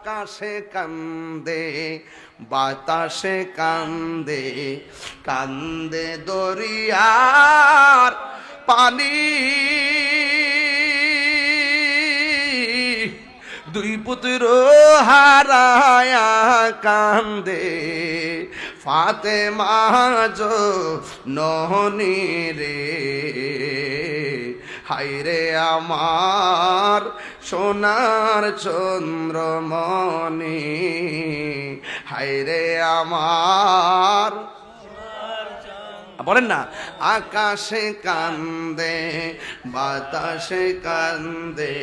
আকাশে কান্দে বাতাসে কান্দে কান্দে দরিয়ার পানি দুই পুত্র হারায়া কান্দে ফাতেমা জননী রে হায়রে আমার সোনার চন্দ্রমণি হায়রে আমার বলেন না আকাশে কান্দে বাতাসে কান্দে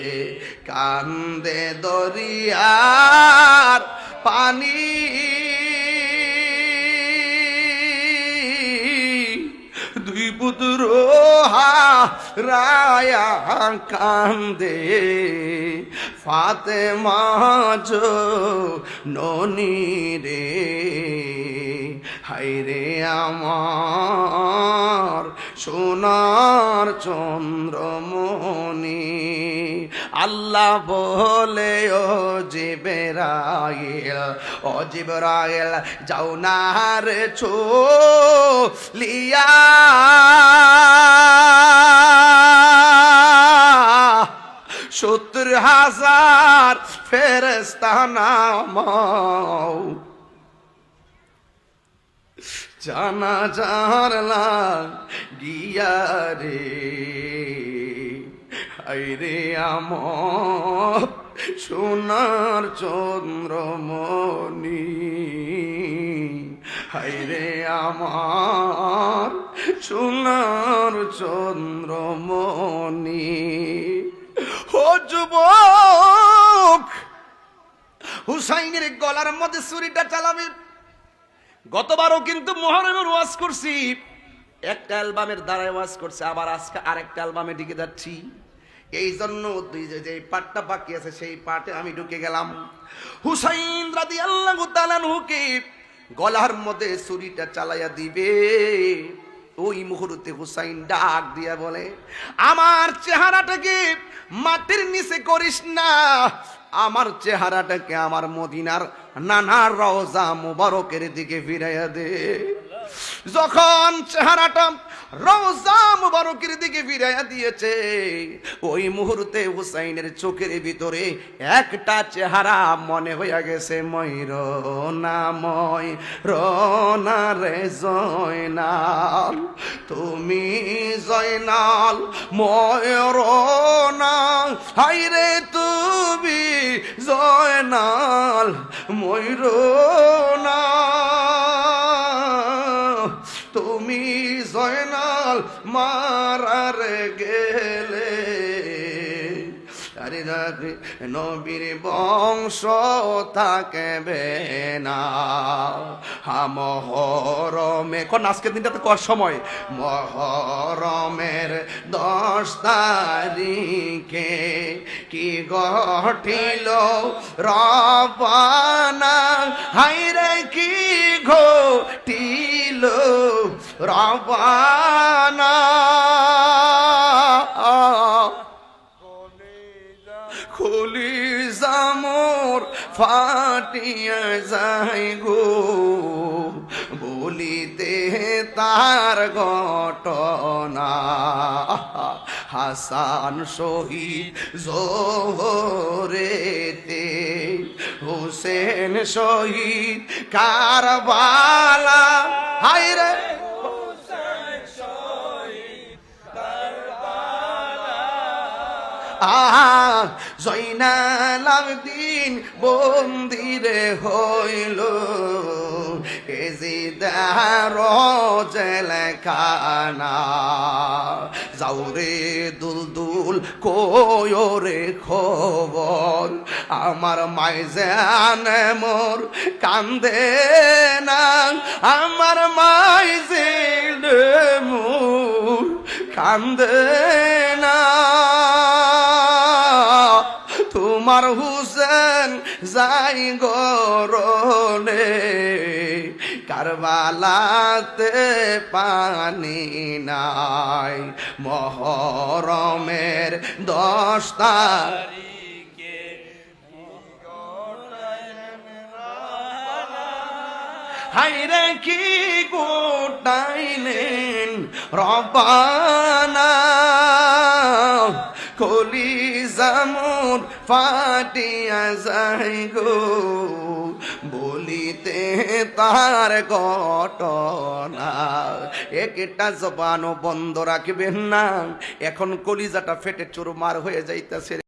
কান্দে দরিয়ার পানি দুই পুত্র হারায়া কান্দে ফাতেমা জননী রে হায়রে আমার সোনার চন্দ্রমণি আল্লাহ বলে ও জিবরাইল যাও না রে চলিয়া $70,000 ফেরেশতা নামাও জানাজার লাগিয়া রে হায়রে আমার সোনার চন্দ্রমণি হায়রে আমার সোনার চন্দ্রমণি ও যুবক হুসাইনের গলার মধ্যে ছুরিটা চালাবে গতবারও কিন্তু মুহররমের ওয়াজ করছি একটা অ্যালবামের দ্বারা ওয়াজ করছে আবার আজকে আরেকটা অ্যালবামে ঢুকে যাচ্ছি এই জন্য যে পাটটা বাকি আছে সেই পাটে আমি ঢুকে গেলাম হুসাইন রাদিয়াল্লাহু তাআলা আনহুকে গলার মধ্যে ছুরিটা চালাইয়া দিবে ওই মুহূর্তে হুসাইন ডাক দিয়া বলে আমার চেহারাটাকে মাটির নিচে করিস না আমার চেহারাটাকে আমার মদিনার নানা রওজা মুবারকের দিকে ফিরাইয়া দে যখন চেহারাটা রওজা মুবারকের দিকে ফিরাইয়া দিয়েছে ওই মুহূর্তে হুসাইনের চোখের ভিতরে একটা চেহারা মনে হইয়া গেছে ময়ূরনা রে জয়নাল তুমি জয়নাল ময়ূরনা হায়রে তুমি জয়নাল ময়ূরনা তুমি জয়নাল মারার গেলে আরে নবীর বংশ থাকবে না মহরমে কোন আজকের দিনটা তো কর সময় মহরমের 10 তারিখে কি ঘটিল রবানা হায়রে কি ঘটিল রবানা কলিজা মোর ফাটিয়া যায় গো বলিতে তার ঘটনা হাসান শহীদ জোহরেতে হোসেন শহীদ কারবালা হায়রে জয়নাল আবেদিন বন্দিরে হইল এজিদার জেলখানা যাওরে দুলদুল কয়রে খবর আমার মাইজান মোর কান্দে না আমার মাইজান মোর কান্দে না তোমার হুসেন যাই গরনে কারবালাতে পানি নাই মহরমের 10 তারিখে হাইরে কি গোটাইলেন রব্বানা, কলিজা মোর ফাটিয়া যায় গো, বলিতে তার ঘটনা। একটা জবানও বন্ধ রাখবেন না, এখন কলিজাটা ফেটে চুরমার হয়ে যাইতেছে।